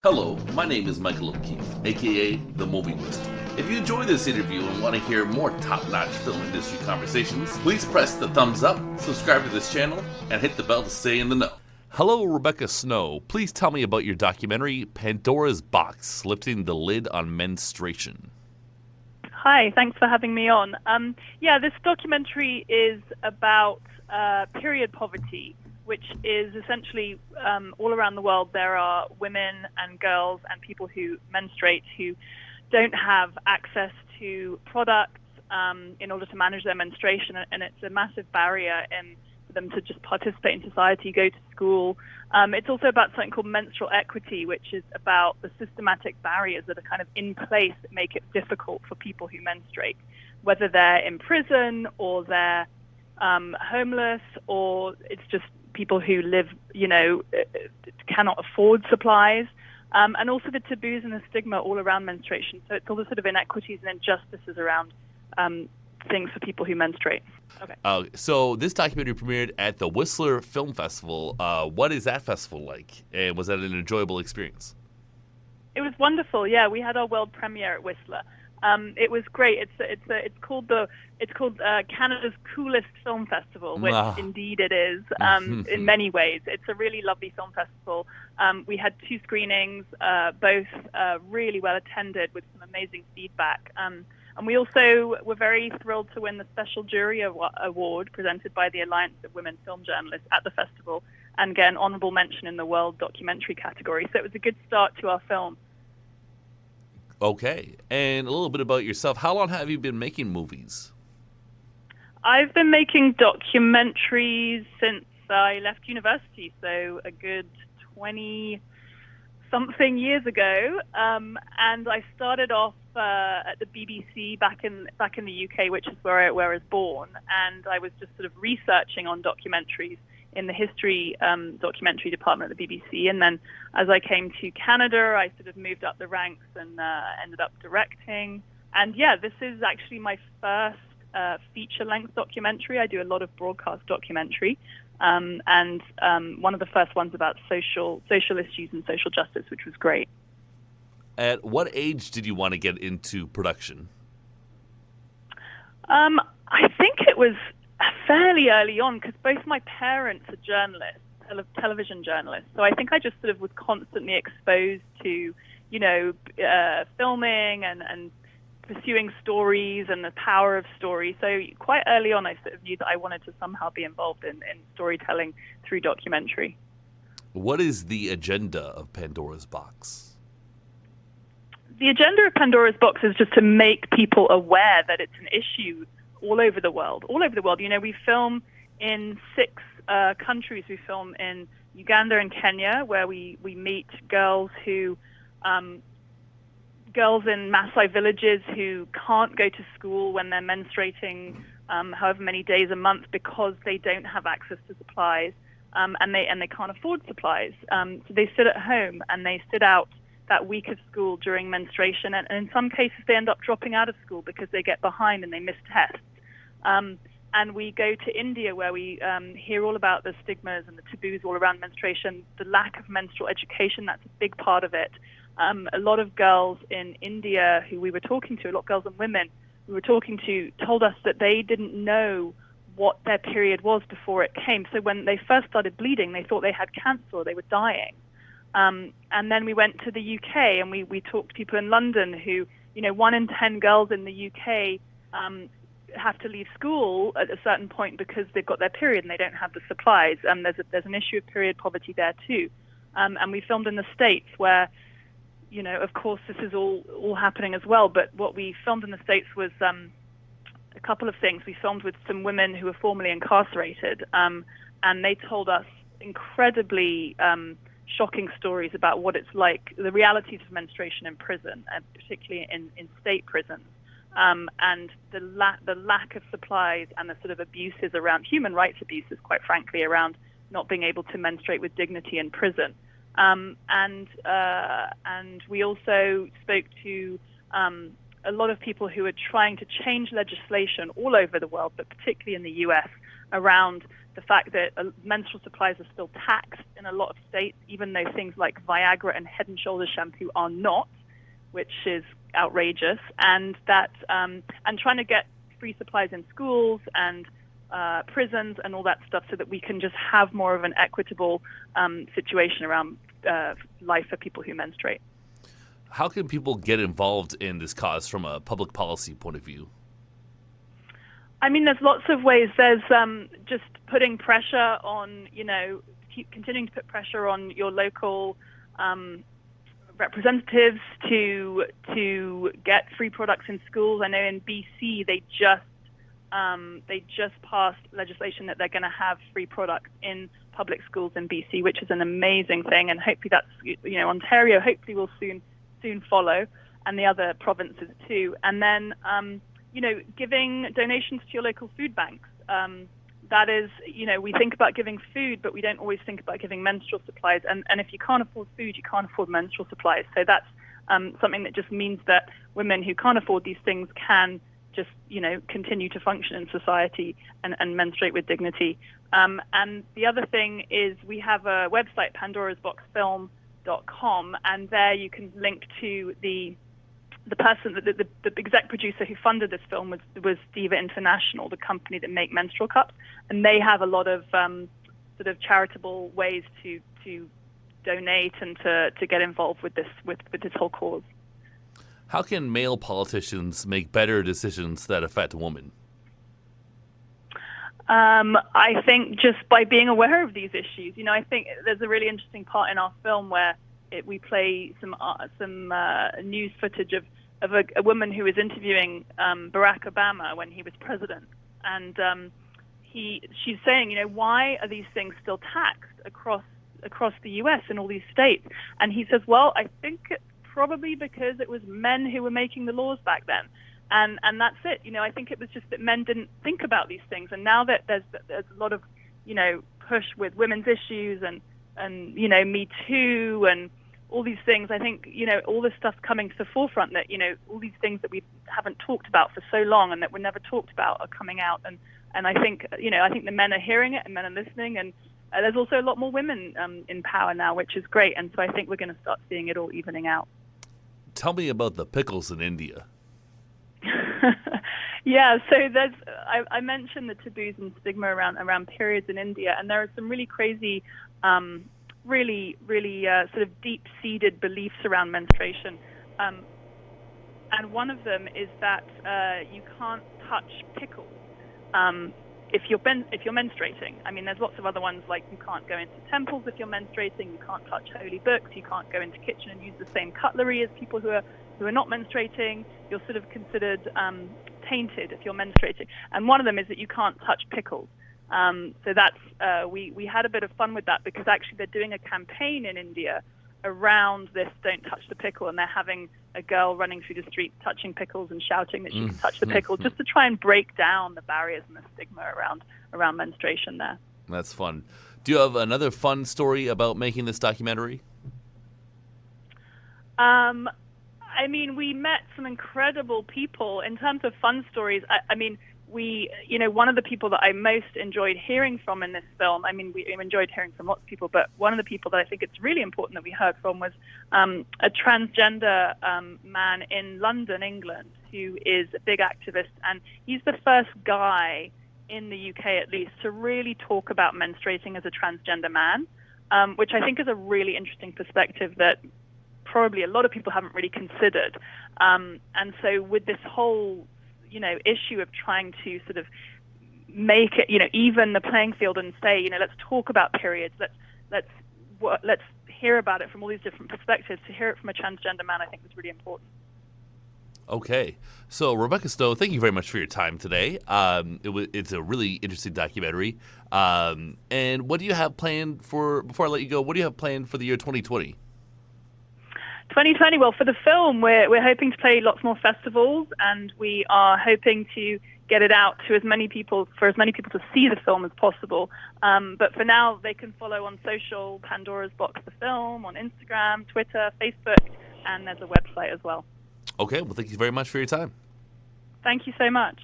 Hello, my name is Michael O'Keefe, aka The Movie Wizard. If you enjoy this interview and want to hear more top-notch film industry conversations, please press the thumbs up, subscribe to this channel, and hit the bell to stay in the know. Hello, Rebecca Snow. Please tell me about your documentary, Pandora's Box, Lifting the Lid on Menstruation. Hi, thanks for having me on. This documentary is about period poverty, which is essentially all around the world there are women and girls and people who menstruate who don't have access to products in order to manage their menstruation, and it's a massive barrier for them to just participate in society, go to school. It's also about something called menstrual equity, which is about the systematic barriers that are kind of in place that make it difficult for people who menstruate, whether they're in prison or they're homeless, or it's just people who live, cannot afford supplies, and also the taboos and the stigma all around menstruation. So it's all the sort of inequities and injustices around things for people who menstruate. Okay. So this documentary premiered at the Whistler Film Festival. What is that festival like? And was that an enjoyable experience? It was wonderful. Yeah, we had our world premiere at Whistler. It was great. It's called Canada's coolest film festival, which indeed it is in many ways. It's a really lovely film festival. We had 2 screenings, both really well attended with some amazing feedback. And we also were very thrilled to win the Special Jury Award presented by the Alliance of Women Film Journalists at the festival, and get an honorable mention in the World Documentary category. So it was a good start to our film. Okay, and a little bit about yourself. How long have you been making movies? I've been making documentaries since I left university, so a good 20-something years ago. And I started off at the BBC back in the UK, which is where I was born. And I was just sort of researching on documentaries in the history documentary department at the BBC. And then as I came to Canada, I sort of moved up the ranks and ended up directing. And yeah, this is actually my first feature-length documentary. I do a lot of broadcast documentary, and one of the first ones about social issues and social justice, which was great. At what age did you want to get into production? I think it was fairly early on, because both my parents are journalists, television journalists. So I think I just sort of was constantly exposed to, filming and pursuing stories and the power of story. So quite early on, I sort of knew that I wanted to somehow be involved in storytelling through documentary. What is the agenda of Pandora's Box? The agenda of Pandora's Box is just to make people aware that it's an issue all over the world. We film in 6 countries. We film in Uganda and Kenya, where we meet girls in Maasai villages who can't go to school when they're menstruating however many days a month because they don't have access to supplies, and they can't afford supplies. So they sit at home and they sit out that week of school during menstruation, and in some cases they end up dropping out of school because they get behind and they miss tests. And we go to India, where we hear all about the stigmas and the taboos all around menstruation, the lack of menstrual education. That's a big part of it. A lot of girls in India who we were talking to, a lot of girls and women we were talking to, told us that they didn't know what their period was before it came. So when they first started bleeding, they thought they had cancer or they were dying. And then we went to the UK and we talked to people in London who, 1 in 10 girls in the UK have to leave school at a certain point because they've got their period and they don't have the supplies. There's an issue of period poverty there too. And we filmed in the States, where, of course this is all happening as well. But what we filmed in the States was a couple of things. We filmed with some women who were formerly incarcerated, and they told us incredibly shocking stories about what it's like, the realities of menstruation in prison, and particularly in state prisons. And the lack of supplies and the sort of abuses around human rights abuses, quite frankly, around not being able to menstruate with dignity in prison. And we also spoke to a lot of people who are trying to change legislation all over the world, but particularly in the US, around the fact that menstrual supplies are still taxed in a lot of states, even though things like Viagra and Head and Shoulders shampoo are not, which is outrageous, and that and trying to get free supplies in schools and prisons and all that stuff so that we can just have more of an equitable situation around life for people who menstruate. How can people get involved in this cause from a public policy point of view? I mean, there's lots of ways. There's just putting pressure on, keep continuing to put pressure on your local representatives to get free products in schools. I know in BC they just passed legislation that they're going to have free products in public schools in BC, which is an amazing thing, and hopefully that's Ontario hopefully will soon follow, and the other provinces too. And then giving donations to your local food banks. That is, we think about giving food, but we don't always think about giving menstrual supplies. And if you can't afford food, you can't afford menstrual supplies. So that's something that just means that women who can't afford these things can just, continue to function in society and menstruate with dignity. And the other thing is we have a website, pandorasboxfilm.com, and there you can link to the person, the exec producer who funded this film was Diva International, the company that make menstrual cups, and they have a lot of sort of charitable ways to donate and to get involved with this whole cause. How can male politicians make better decisions that affect women? I think just by being aware of these issues. I think there's a really interesting part in our film where we play some news footage of a woman who was interviewing Barack Obama when he was president, and she's saying, why are these things still taxed across the U.S. in all these states? And he says, well, I think it's probably because it was men who were making the laws back then, and that's it. I think it was just that men didn't think about these things, and now that there's a lot of push with women's issues and Me Too and all these things, I think, all this stuff coming to the forefront that, all these things that we haven't talked about for so long and that were never talked about are coming out. And I think, I think the men are hearing it and men are listening. And there's also a lot more women in power now, which is great. And so I think we're going to start seeing it all evening out. Tell me about the pickles in India. Yeah, so I mentioned the taboos and stigma around periods in India, and there are some really crazy really sort of deep-seated beliefs around menstruation. And one of them is that you can't touch pickles if you're menstruating. I mean, there's lots of other ones, like you can't go into temples if you're menstruating, you can't touch holy books, you can't go into kitchen and use the same cutlery as people who are not menstruating. You're sort of considered tainted if you're menstruating. And one of them is that you can't touch pickles. So that's we had a bit of fun with that, because actually they're doing a campaign in India around this "Don't touch the pickle," and they're having a girl running through the street touching pickles and shouting that she can touch the pickle, just to try and break down the barriers and the stigma around menstruation there. That's fun. Do you have another fun story about making this documentary? I mean, we met some incredible people. In terms of fun stories, I mean, one of the people that I most enjoyed hearing from in this film, I mean, we enjoyed hearing from lots of people, but one of the people that I think it's really important that we heard from was a transgender man in London, England, who is a big activist, and he's the first guy in the UK, at least, to really talk about menstruating as a transgender man, which I think is a really interesting perspective that probably a lot of people haven't really considered. And so with this whole issue of trying to sort of make it, even the playing field and say, let's talk about periods, let's hear about it from all these different perspectives. To hear it from a transgender man, I think, was really important. Okay, so Rebecca Stowe, thank you very much for your time today. It's a really interesting documentary. And what do you have planned for? Before I let you go, what do you have planned for the year 2020? 2020, well, for the film, we're hoping to play lots more festivals, and we are hoping to get it out to as many people to see the film as possible. But for now, they can follow on social, Pandora's Box the Film, on Instagram, Twitter, Facebook, and there's a website as well. Okay, well, thank you very much for your time. Thank you so much.